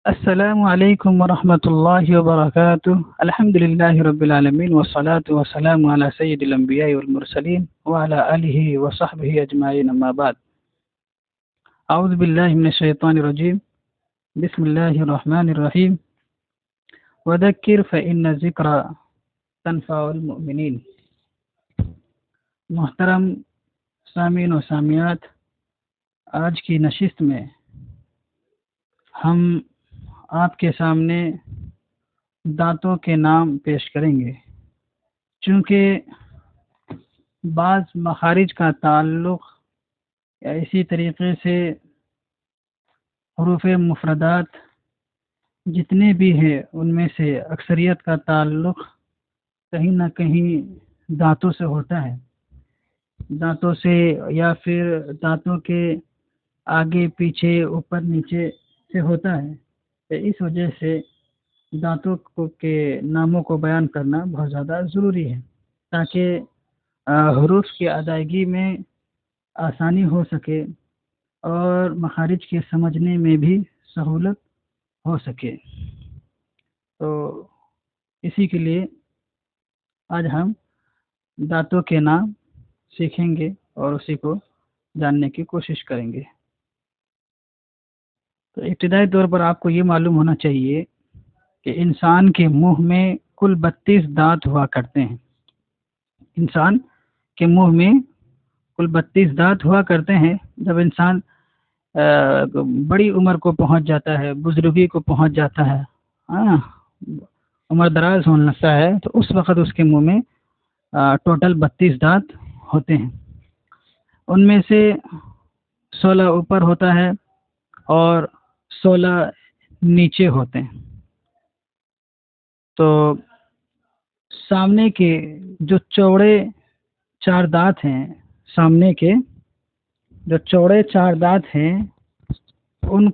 السلام علیکم ورحمۃ اللہ وبرکاتہ الحمد للہ رب العالمین والصلاة والسلام علی سید الانبیاء والمرسلین وعلی آلہ وصحبہ اجمعین اما بعد اعوذ باللہ من الشیطان الرجیم بسم اللہ الرحمن الرحیم وذکر فإن الذکر تنفع المؤمنین۔ محترم سامعین و سامعات، آج کی نشست میں ہم آپ کے سامنے دانتوں کے نام پیش کریں گے، چونکہ بعض مخارج کا تعلق یا اسی طریقے سے حروف مفردات جتنے بھی ہیں ان میں سے اکثریت کا تعلق کہیں نہ کہیں دانتوں سے ہوتا ہے، دانتوں سے یا پھر دانتوں کے آگے پیچھے اوپر نیچے سے ہوتا ہے۔ اس وجہ سے دانتوں کے ناموں کو بیان کرنا بہت زیادہ ضروری ہے تاکہ حروف کی ادائیگی میں آسانی ہو سکے اور مخارج کے سمجھنے میں بھی سہولت ہو سکے۔ تو اسی کے لیے آج ہم دانتوں کے نام سیکھیں گے اور اسی کو جاننے کی کوشش کریں گے۔ تو ابتدائی طور پر آپ کو یہ معلوم ہونا چاہیے کہ انسان کے منہ میں کل 32 دانت ہوا کرتے ہیں۔ انسان کے منہ میں کل 32 دانت ہوا کرتے ہیں۔ جب انسان بڑی عمر کو پہنچ جاتا ہے، بزرگی کو پہنچ جاتا ہے، عمر دراز ہونے لگتا ہے، تو اس وقت اس کے منہ میں ٹوٹل 32 دانت ہوتے ہیں۔ ان میں سے 16 اوپر ہوتا ہے اور 16 نیچے ہوتے ہیں۔ تو سامنے کے جو چوڑے 4 دانت ہیں، سامنے کے جو چوڑے 4 دانت ہیں ان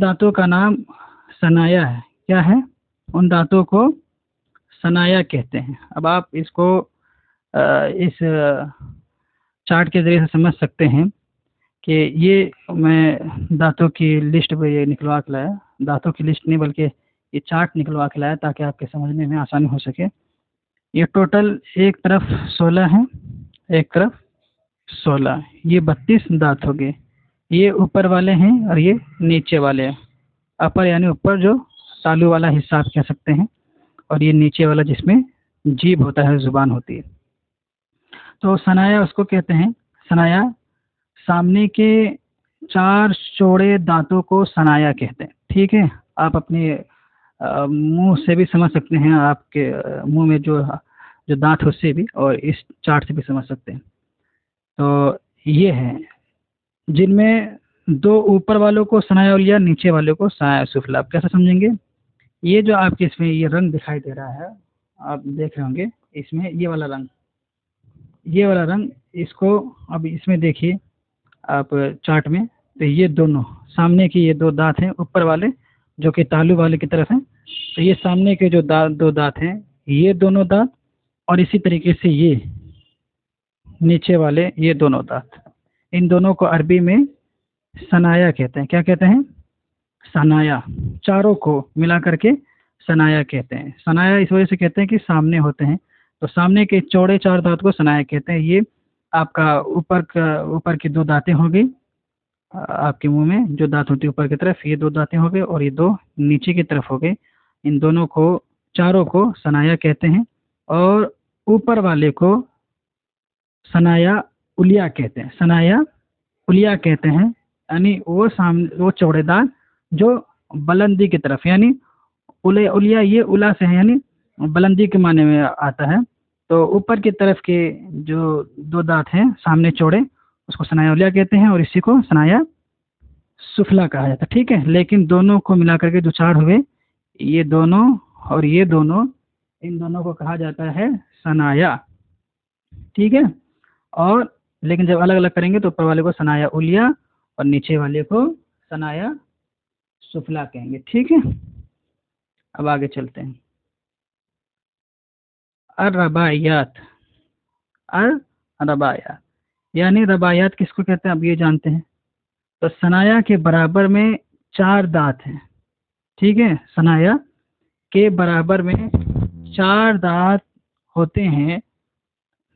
دانتوں کا نام ثنایا ہے۔ کیا ہے؟ ان دانتوں کو ثنایا کہتے ہیں۔ اب آپ اس کو اس چارٹ کے ذریعے سے سمجھ سکتے ہیں کہ یہ میں دانتوں کی لسٹ پہ یہ نکلوا کے لایا، دانتوں کی لسٹ نہیں بلکہ یہ چارٹ نکلوا کے لایا تاکہ آپ کے سمجھنے میں آسانی ہو سکے۔ یہ ٹوٹل ایک طرف 16 ہیں، ایک طرف 16، یہ 32 دانت ہو گئے۔ یہ اوپر والے ہیں اور یہ نیچے والے ہیں۔ اپر یعنی اوپر جو تالو والا حصہ آپ کہہ سکتے ہیں، اور یہ نیچے والا جس میں جیب ہوتا ہے، زبان ہوتی ہے۔ تو ثنایا اس کو کہتے ہیں۔ ثنایا سامنے کے 4 چوڑے دانتوں کو ثنایا کہتے ہیں۔ ٹھیک ہے، آپ اپنے منہ سے بھی سمجھ سکتے ہیں، آپ کے منہ میں جو دانت اس سے بھی، اور اس چارٹ سے بھی سمجھ سکتے ہیں۔ تو یہ ہے جن میں 2 اوپر والوں کو ثنایا علیہ، نیچے والوں کو ثنایا سفلی۔ آپ کیسے سمجھیں گے؟ یہ جو آپ کے اس میں یہ رنگ دکھائی دے رہا ہے، آپ دیکھ رہے ہوں گے اس میں یہ والا رنگ، اس کو اب اس میں دیکھیے آپ چارٹ میں، تو یہ دونوں سامنے کی یہ 2 دانت ہیں اوپر والے جو کہ تالو والے کی طرف ہیں، تو یہ سامنے کے جو 2 دانت ہیں، یہ دونوں دانت، اور اسی طریقے سے یہ نیچے والے یہ دونوں دانت، ان دونوں کو عربی میں ثنایا کہتے ہیں۔ کیا کہتے ہیں؟ ثنایا۔ چاروں کو ملا کر کے ثنایا کہتے ہیں۔ ثنایا اس وجہ سے کہتے ہیں کہ سامنے ہوتے ہیں، تو سامنے کے چوڑے 4 دانت کو ثنایا کہتے ہیں۔ یہ آپ کا اوپر کی 2 دانتیں ہو گئی، آپ کے منہ میں جو دانت ہوتی ہے اوپر کی طرف، یہ 2 دانتیں ہو گئی، اور یہ 2 نیچے کی طرف ہو گئی۔ ان دونوں کو، چاروں کو ثنایا کہتے ہیں، اور اوپر والے کو ثنایا علیہ کہتے ہیں۔ ثنایا علیہ کہتے ہیں، یعنی وہ چوڑے دانت جو بلندی کی طرف، یعنی علیہ یہ الا سے ہے، یعنی بلندی کے معنی میں آتا ہے۔ تو اوپر کی طرف کے جو 2 دانت ہیں سامنے چوڑے، اس کو ثنایا علیہ کہتے ہیں، اور اسی کو ثنایا سفلی کہا جاتا ہے۔ ٹھیک ہے، لیکن دونوں کو ملا کر کے جو 4 ہوئے، یہ دونوں اور یہ دونوں، ان دونوں کو کہا جاتا ہے ثنایا۔ ٹھیک ہے، اور لیکن جب الگ الگ کریں گے تو اوپر والے کو ثنایا علیہ اور نیچے والے کو ثنایا سفلی کہیں گے۔ ٹھیک ہے، اب آگے چلتے ہیں۔ الرباعیات، یعنی رباعیات کس کو کہتے ہیں اب یہ جانتے ہیں۔ تو ثنایا کے برابر میں 4 दांत हैं, ठीक है। सनाया के बराबर में 4 दांत होते हैं,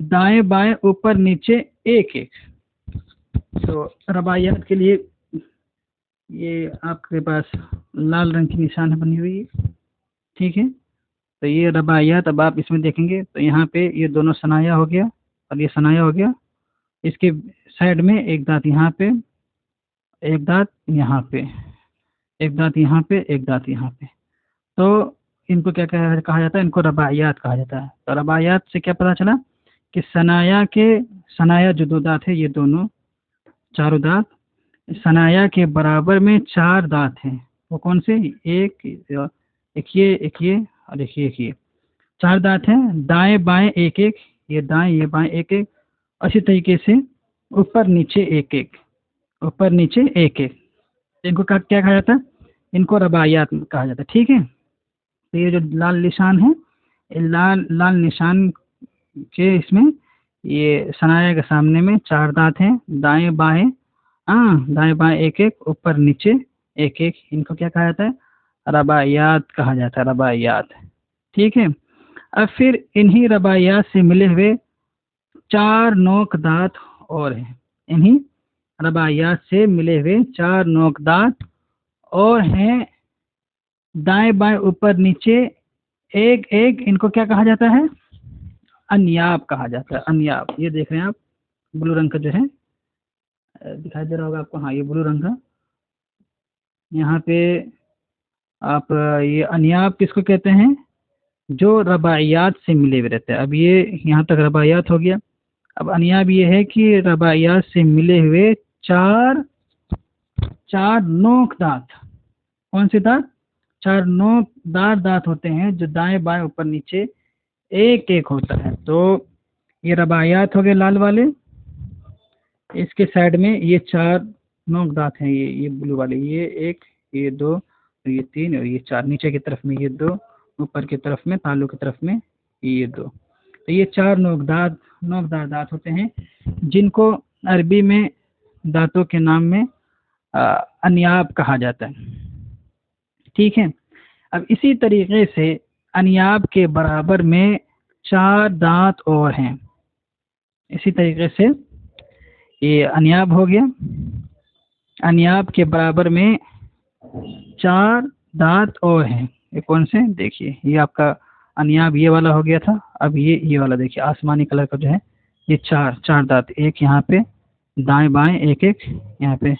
दाएं बाएं ऊपर नीचे एक एक। तो रबायात के लिए ये आपके पास लाल रंग की निशान बनी हुई है, ठीक है। तो ये रबायात अब आप इसमें देखेंगे तो यहाँ पे ये दोनों सनाया हो गया और ये सनाया हो गया। इसके साइड में एक दांत यहाँ पे, एक दांत यहाँ पे, एक दांत यहाँ पे, एक दांत यहाँ पे। तो इनको क्या कहा जाता है? इनको रबायात कहा जाता है। तो रबायात से क्या पता चला कि सनाया जो 2 दांत है, ये दोनों चारों दांत सनाया के बराबर में 4 दांत हैं। वो कौन से? एक ये, एक ये और एक ये 4 दांत हैं। दाएं बाएं एक एक, ये दाएं ये बाएं एक एक, इसी तरीके से ऊपर नीचे एक एक, ऊपर नीचे एक एक। इनको क्या कहा जाता है? इनको रबायात कहा जाता है, ठीक है। तो ये जो लाल निशान है, लाल निशान के इसमें ये सनाया के सामने में 4 दांत हैं, दाएं बाएं, दाएं बाएं एक एक, ऊपर नीचे एक एक। इनको क्या कहा जाता है? रबायात कहा जाता है, रबायात, ठीक है। अब फिर इन्हीं रबायात से मिले हुए 4 नोक दांत और हैं। इन्हीं रबायात से मिले हुए 4 नोक दांत और हैं, दाएं बाएं ऊपर नीचे एक एक। इनको क्या कहा जाता है? अन्याब कहा जाता है, अन्याब। ये देख रहे हैं आप, ब्लू रंग का जो है, दिखाई दे रहा होगा आपको, हाँ ये ब्लू रंग का। यहाँ पे आप ये अन्याब किसको कहते हैं? जो रबायात से मिले हुए रहते हैं। अब ये यहाँ तक रबायात हो गया। अब अन्याब ये है कि रबायात से मिले हुए 4 नोक दांत। कौन से दांत? 4 नोकदार दांत होते हैं, जो दाएं बाएं ऊपर नीचे एक एक होता है। तो ये रबायात हो गए लाल वाले। इसके साइड में ये 4 नोक दांत हैं, ये ब्लू वाले, ये 1, ये 2, ये 3 और ये 4। नीचे की तरफ में ये 2, ऊपर की तरफ में तालू की तरफ में ये 2। तो ये 4 नोकदार दांत होते हैं, जिनको अरबी में दांतों के नाम में अन्याब कहा जाता है, ठीक है। अब इसी तरीके से अन्याब के बराबर में 4 दांत और हैं। इसी तरीके से ये अन्याब हो गया। अन्याब के बराबर में 4 दांत और हैं। ये कौन से? देखिए, ये आपका अन्याब ये वाला हो गया था। अब ये वाला देखिए, आसमानी कलर का जो है, ये 4 दांत, एक यहाँ पे, दाएं बाएं एक एक यहाँ पे,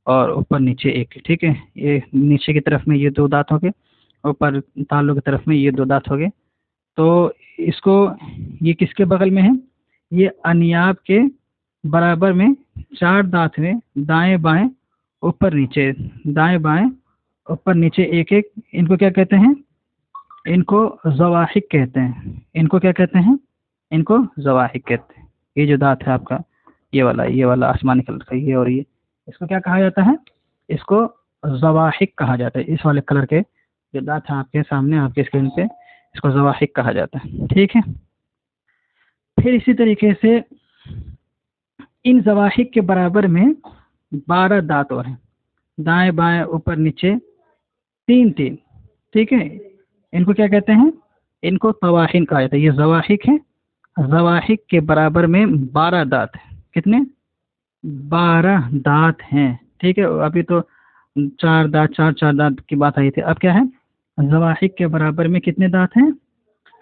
और ऊपर नीचे एक, ठीक है। ये नीचे की तरफ में ये 2 दांत हो गए, ऊपर तालू की तरफ में ये 2 दांत हो गए। तो इसको, ये किसके बगल में है? ये अन्याब के बराबर में 4 दांत में दाएं बाएं ऊपर नीचे, दाएं बाएं ऊपर नीचे एक एक। इनको क्या कहते हैं? इनको ज़वाहिक कहते हैं। इनको क्या कहते हैं? इनको ज़वाहिक कहते हैं। ये जो दांत है आपका, ये वाला आसमानी कलर का, ये और ये, इसको क्या कहा जाता है? इसको ज़वाहिक कहा जाता है। इस वाले कलर के जो दांत हैं आपके सामने, आपके स्क्रीन पे, इसको ज़वाहिक कहा जाता है, ठीक है। फिर इसी तरीके से इन ज़वाहिक के बराबर में 12 दांत और हैं, दाएं बाएं ऊपर नीचे 3, ठीक है। इनको क्या कहते हैं? इनको तवाहिन कहा जाता है। ये ज़वाहिक है। ज़वाहिक के बराबर में 12 दांत हैं। कितने? 12 दांत हैं, ठीक है। अभी तो 4 दांत की बात आई थी। अब क्या है? ज़वाहिक के बराबर में कितने दांत हैं?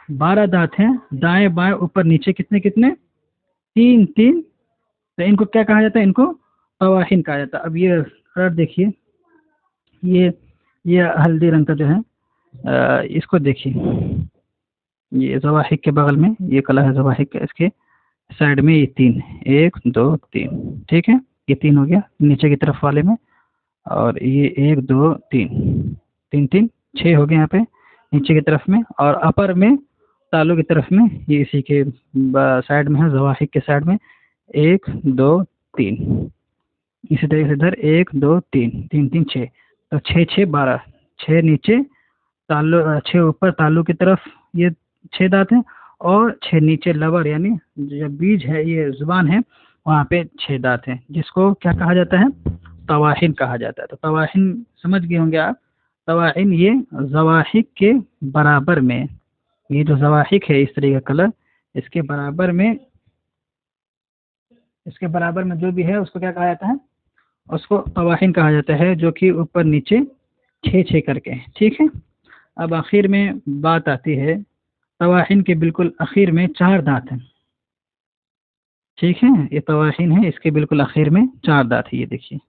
12 दांत हैं, दाएं बाएं ऊपर नीचे कितने 3। तो इनको क्या कहा जाता है? इनको तवाहिन कहा जाता है। अब ये कलर देखिए, ये हल्दी रंग का जो है, इसको देखिए, ये ज़वाहिक के बगल में ये कलर है ज़वाहिक का। इसके साइड में ये 3, 1 2 3, ठीक है। ये 3 हो गया नीचे की तरफ वाले में, और ये 1 2 3 6 हो गए यहाँ पे नीचे की तरफ में। और अपर में तालू की तरफ में, ये इसी के साइड में है, ज़वाहिक के साइड में 1 2 3। इसी तरीके से इधर 1 2 3 3 6। तो 6 6 12, 6 नीचे तालू, 6 ऊपर तालू की तरफ ये 6 दांत हैं, और 6 नीचे लबर, यानी जो बीज है, ये जुबान है, वहाँ पे 6 दांत हैं, जिसको क्या कहा जाता है? तवाहिन कहा जाता है। तो तवाहिन समझ गए होंगे आप। तवाहिन ये ज़वाहिक के बराबर में, ये जो ज़वाहिक है इस तरह का कलर, इसके बराबर में जो भी है उसको क्या कहा जाता है, उसको तवाहिन कहा जाता है, जो कि ऊपर नीचे 6 करके है। ठीक है। अब आखिर में बात आती है, तवाहिन के बिल्कुल आखिर में 4 दांत हैं। ठीक है, ये तवाहिन है, इसके बिल्कुल आखिर में 4 दांत है। ये देखिए,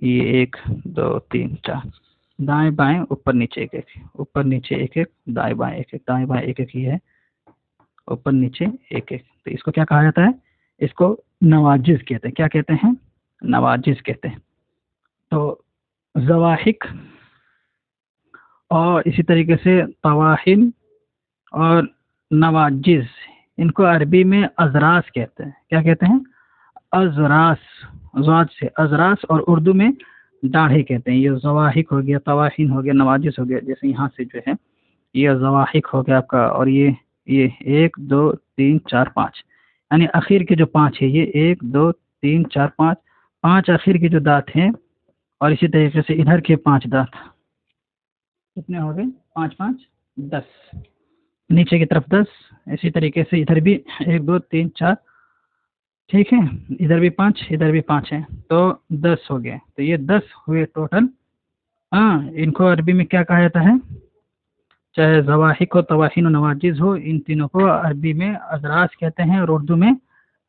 ये 1 2 3 4, दाएं बाएं ऊपर नीचे 1 ऊपर नीचे 1 दाएं बाएं 1 दाएं बाएं 1 ये है, ऊपर नीचे 1 तो इसको क्या कहा जाता है, इसको नवाजिज कहते हैं। क्या कहते हैं, नवाजिज कहते हैं। तो ज़वाहिक और इसी तरीके से तवाहिन और नवाजिज, इनको अरबी में अजरास कहते हैं। क्या कहते हैं, अजरास, ज़ाद से अजरास, और उर्दू में दाढ़े कहते हैं। ये ज़वाहिक हो गया, तवाहिन हो गया, नवाजिज हो गया। जैसे यहाँ से जो है ये ज़वाहिक हो गया आपका, और ये 1 2 3 4 5, यानी आखिर के जो 5 है, ये 1 2 3 4 5 आखिर के जो दांत हैं, और इसी तरीके से इधर के 5 दांत कितने हो गए, 5 5 10, नीचे की तरफ 10, इसी तरीके से इधर भी 1 2 3 4, ठीक है, इधर भी 5 इधर भी 5 है, तो 10 हो गए। तो ये 10 हुए टोटल। हाँ, इनको अरबी में क्या कहा जाता है, चाहे ज़वाहिक हो, तवाहिन, नवाजिज हो, इन तीनों को अरबी में अजरास कहते हैं और उर्दू में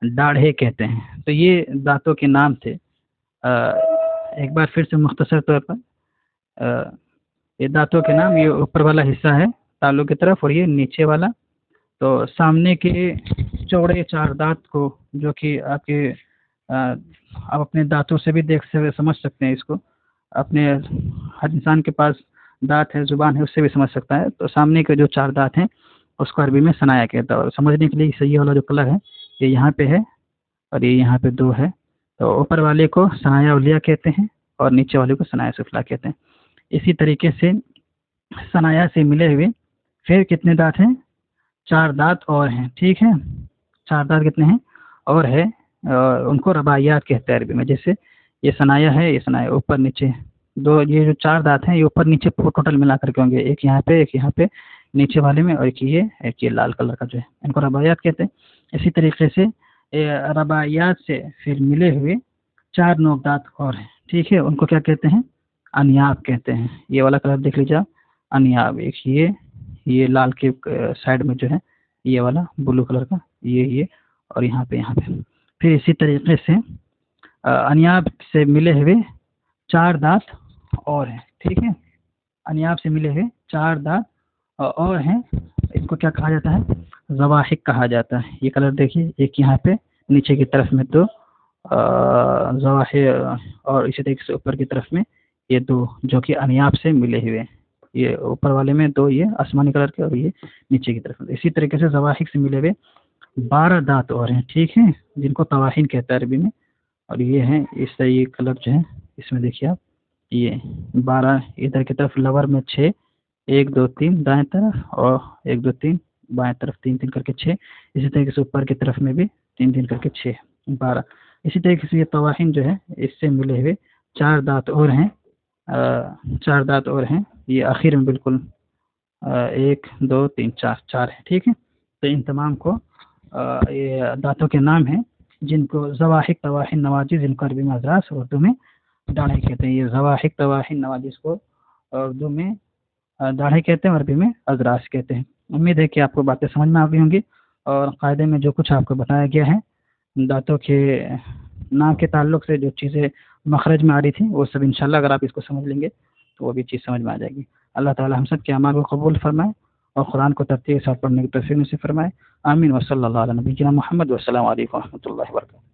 दाढ़े कहते हैं। तो ये दांतों के नाम थे। एक बार फिर से मुख्तसर तौर पर, ये दांतों के नाम, ये ऊपर वाला हिस्सा है तालू की तरफ, और ये नीचे वाला। तो सामने के चौड़े 4 दांत को, जो कि आपके आप अपने दांतों से भी देख से समझ सकते हैं इसको, अपने हर इंसान के पास दांत है, जुबान है, उससे भी समझ सकता है। तो सामने के जो 4 दांत हैं उसको अरबी में सनाया कहता है। और समझने के लिए सही वाला जो कलर है ये यहाँ पे है और ये यहाँ पे 2 है। तो ऊपर वाले को सनाया उलिया कहते हैं और नीचे वाले को सनाया सुफला कहते हैं। इसी तरीके से सनाया से मिले हुए फिर कितने दांत हैं, 4 दांत और हैं। ठीक है, 4 दांत कितने हैं और है, उनको रबाइयात कहते हैं अरबी में। जैसे ये सनाया है, ये सनाया ऊपर नीचे 2, ये जो 4 दांत हैं ये ऊपर नीचे टोटल मिला करके होंगे, एक यहाँ पे नीचे वाले में, और एक ये लाल कलर का जो है, इनको रबाइयात कहते हैं। इसी तरीके से रबाइयात से फिर मिले हुए 4 नोक दांत और हैं। ठीक है, उनको क्या कहते हैं, अनियाब कहते हैं। ये वाला कलर देख लीजिए आप, अनियाब। एक ये लाल के साइड में जो है ये वाला ब्लू कलर का, ये और यहाँ पे फिर इसी तरीके से अनियाब से मिले हुए 4 दांत और हैं। ठीक है, अनियाब से मिले हुए 4 दांत और हैं, इनको क्या कहा जाता है, ज़वाहिक कहा जाता है। ये कलर देखिए, एक यहाँ पे नीचे की तरफ में 2 ज़वाहिक, और इसी तरीके से ऊपर की तरफ में ये 2 जो कि अनियाब से मिले हुए, ये ऊपर वाले में 2 ये आसमानी कलर के, और ये नीचे की तरफ में। इसी तरीके से ज़वाहिक से मिले हुए 12 दांत और हैं। ठीक है, जिनको तवाहिन कहता है अरबी में। और ये हैं इस तरह, ये कलर जो है इसमें देखिए आप, ये 12 इधर की तरफ लवर में 6, 1 2 3 दाएं तरफ, और 1 2 3 बाएं तरफ, 3 3 करके 6। इसी तरीके से ऊपर की तरफ में भी 3 3 करके 6 12। इसी तरीके से ये तवाहिन जो है इससे मिले हुए 4 दांत और हैं, 4 दांत और हैं, ये आखिर में बिल्कुल 1 2 3 4 है। ठीक है, तो इन तमाम को ये दांतों के नाम हैं, जिनको ज़वाहिक, तवाहिन, नवाजिज, जिनको अरबी में अजरास, उर्दू में दाढ़े कहते हैं। ये ज़वाहिक, तवाहिन, नवाजिज को उर्दू में दाढ़े कहते हैं, अरबी में अजरास कहते हैं। उम्मीद है कि आपको बातें समझ में आ गई होंगी, और कायदे में जो कुछ आपको बताया गया है दांतों के नाम के ताल्लुक से, जो चीज़ें मखरज में आ रही थी, वो सब इंशाल्लाह अगर आप इसको समझ लेंगे तो वो भी चीज़ समझ में आ जाएगी। अल्लाह ताला हम सब के अमाल को कबूल फरमाए और कुरान को तरतीब के साथ पढ़ने की तौफीक नसीब फरमाए। आमीन। व सल्लल्लाहु अला नबीना मुहम्मद व अस्सलामु अलैकुम व रहमतुल्लाहि व बरकातहू।